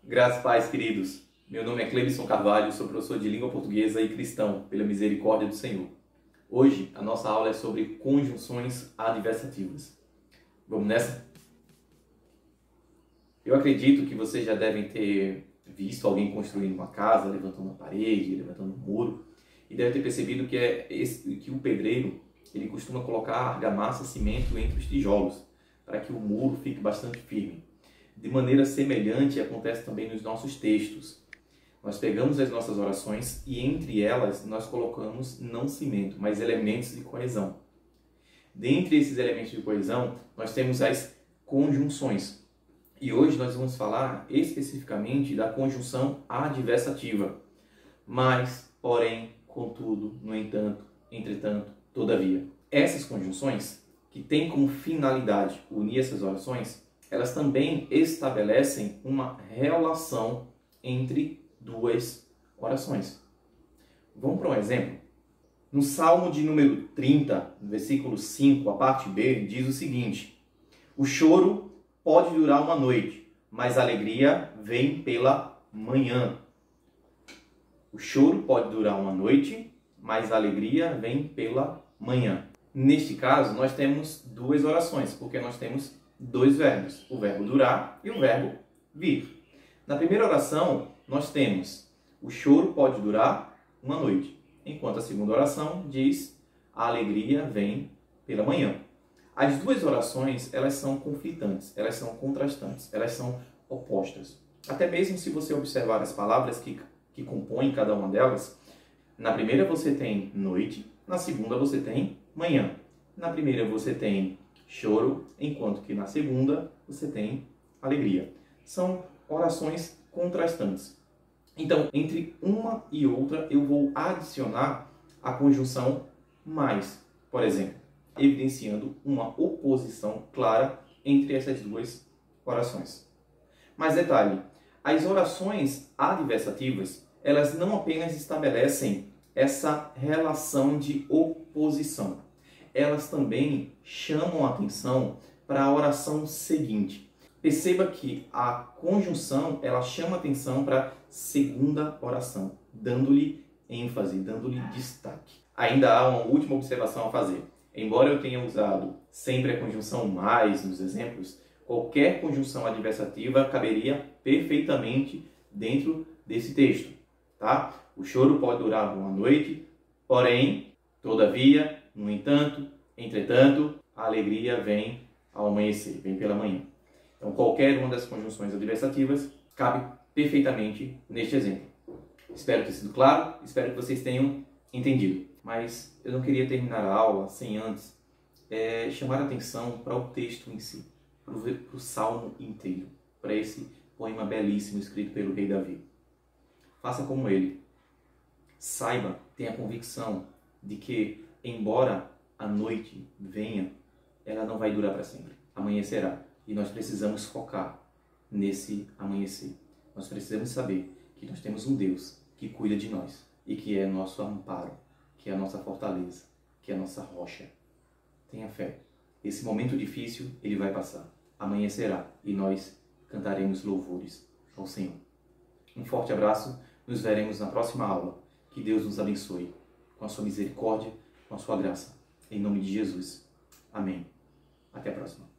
Graças, pais, queridos. Meu nome é Cleibson Carvalho, sou professor de língua portuguesa e cristão, pela misericórdia do Senhor. Hoje, a nossa aula é sobre conjunções adversativas. Vamos nessa? Eu acredito que vocês já devem ter visto alguém construindo uma casa, levantando uma parede, levantando um muro, e devem ter percebido que o pedreiro ele costuma colocar argamassa, cimento entre os tijolos, para que o muro fique bastante firme. De maneira semelhante acontece também nos nossos textos. Nós pegamos as nossas orações e entre elas nós colocamos não cimento, mas elementos de coesão. Dentre esses elementos de coesão, nós temos as conjunções. E hoje nós vamos falar especificamente da conjunção adversativa. Mas, porém, contudo, no entanto, entretanto, todavia. Essas conjunções, que têm como finalidade unir essas orações, elas também estabelecem uma relação entre duas orações. Vamos para um exemplo? No Salmo de número 30, versículo 5, a parte B, diz o seguinte: o choro pode durar uma noite, mas a alegria vem pela manhã. O choro pode durar uma noite, mas a alegria vem pela manhã. Neste caso, nós temos duas orações, porque nós temos dois verbos, o verbo durar e o verbo vir. Na primeira oração, nós temos o choro pode durar uma noite, enquanto a segunda oração diz a alegria vem pela manhã. As duas orações, elas são conflitantes, elas são contrastantes, elas são opostas. Até mesmo se você observar as palavras que compõem cada uma delas, na primeira você tem noite, na segunda você tem manhã. Na primeira você tem choro, enquanto que na segunda você tem alegria. São orações contrastantes. Então, entre uma e outra, eu vou adicionar a conjunção mais, por exemplo, evidenciando uma oposição clara entre essas duas orações. Mas detalhe, as orações adversativas, elas não apenas estabelecem essa relação de oposição, elas também chamam a atenção para a oração seguinte. Perceba que a conjunção, ela chama a atenção para a segunda oração, dando-lhe ênfase, dando-lhe destaque. Ainda há uma última observação a fazer. Embora eu tenha usado sempre a conjunção mais nos exemplos, qualquer conjunção adversativa caberia perfeitamente dentro desse texto. Tá? O choro pode durar uma noite, porém, todavia, no entanto, entretanto, a alegria vem ao amanhecer, vem pela manhã. Então, qualquer uma das conjunções adversativas cabe perfeitamente neste exemplo. Espero ter sido claro, espero que vocês tenham entendido. Mas eu não queria terminar a aula sem antes chamar a atenção para o texto em si, para o Salmo inteiro, para esse poema belíssimo escrito pelo rei Davi. Faça como ele. Saiba, tenha a convicção de que, embora a noite venha, ela não vai durar para sempre. Amanhecerá. E nós precisamos focar nesse amanhecer. Nós precisamos saber que nós temos um Deus que cuida de nós e que é nosso amparo, que é a nossa fortaleza, que é a nossa rocha. Tenha fé. Esse momento difícil, ele vai passar. Amanhecerá e nós cantaremos louvores ao Senhor. Um forte abraço. Nos veremos na próxima aula. Que Deus nos abençoe com a sua misericórdia, com a sua graça. Em nome de Jesus. Amém. Até a próxima.